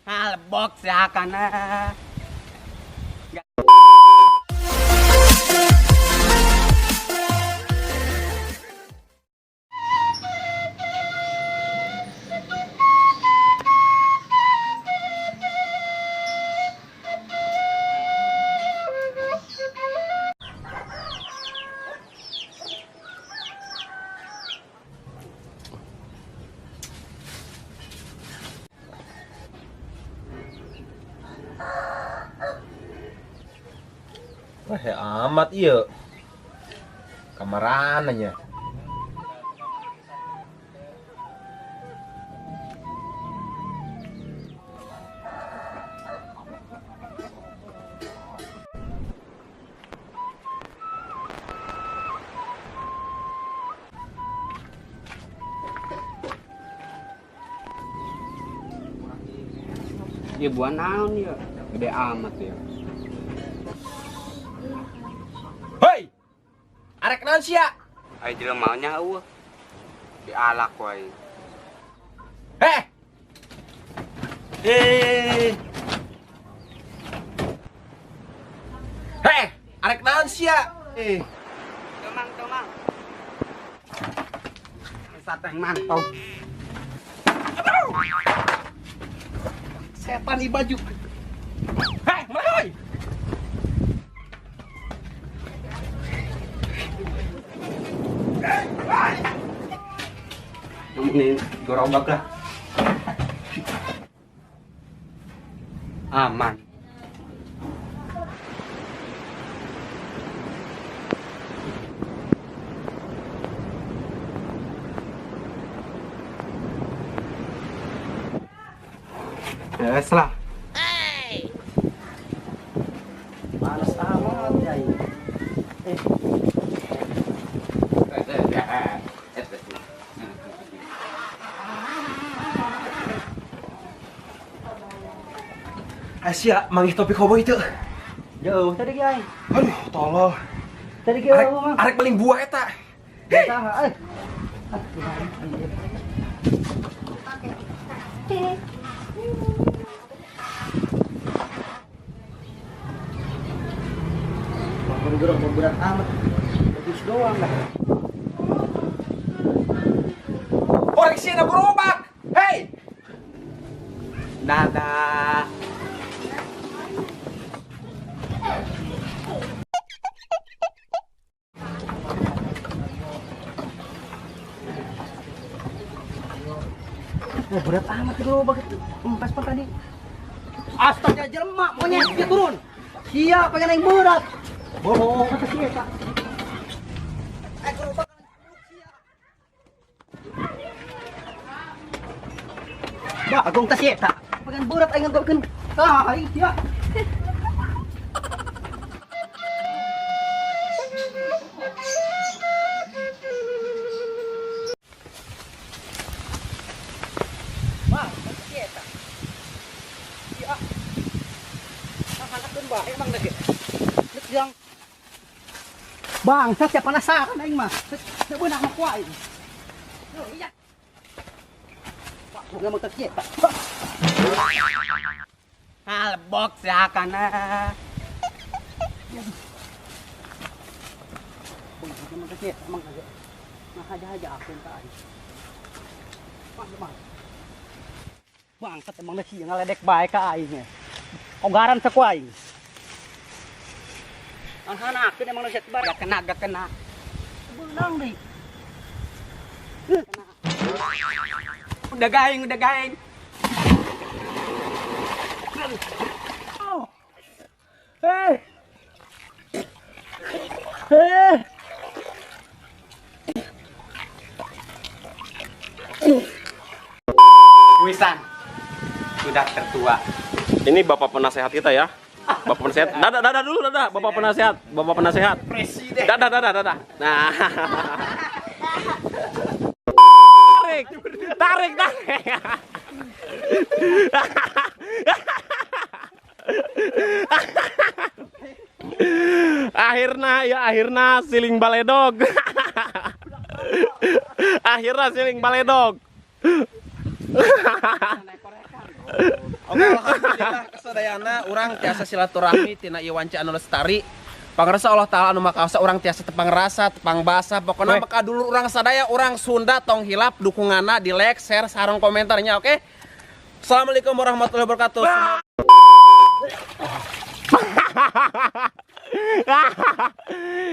Halbok siakan Wah, ya amat iya. Kamaran aja. ya buah naon ya gede amat ya. Hei! Arek naon sia? Ai jelemaanya eueuh dialak wae. Heh! Heh! Arek naon sia? Temang sateng mantau setan di baju. Heh, melawan! Ini gerobak lah. Aman. Ya lah. Panas amat ya ini. Asia, manggih topi koboi itu. Jauh tadi guys. Aduh, tolong. Tadi Arek, guys mah. arek paling buah eta. Saha euy. Gerong berat amat. Bagus doang dah. Koreksi na gerobak. Hei! Dadah. Oh, berat amat gerobak itu. Empas pan tadi. Astaga jelema, monyet dia turun. Siap pengen yang berat. Bohong kata siapa? Gerobak Bah, agung tas eta. Pengen berat aing ngageukeun. Tah, ai sia. Bah, tas eta. Sia. Hangkeun bah, emang lagi. Nek yang Bang, saya penasaran aing mah. Saya beunang mah kuai. Yo, iya. Pak, gua mau terkiet, Pak. Halbok siakan Gua mau terkiet, emang kagak. Nah, aja aku entar aing. Pak, Bang. Bang, set emang nasi ngaledek bae ka aing. Ogaran sa kuai. Hanakeun emang nasi bar gak kena. Beunang deui. Udah gaing. Oh. Hei. Wisan. Sudah tertua. Ini Bapak penasehat kita ya. Bapak penasehat. Dadah dulu, dadah. Bapak penasehat. Presiden. Dadah. Nah. Tarik. Akhirnya siling baledog. Akhirnya siling baledog. Alhamdulillah kasadayana urang tiasa silaturahmi tina ieu wanci anu lestari. Pangarsa Allah taala anu makaosa urang tiasa tepang rasa, tepang basa, pokona maka dulu urang sadaya urang Sunda tong hilap dukunganna di like, share, sareng komentarnya oke. Assalamualaikum warahmatullahi wabarakatuh.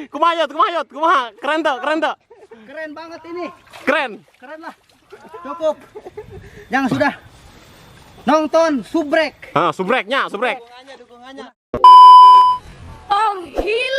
Kumaha, keren tuh. Keren banget ini. Keren. Keren lah. Cukup. Yang sudah nonton subrek. Ah, subrek. Dukungannya. Tong hilap.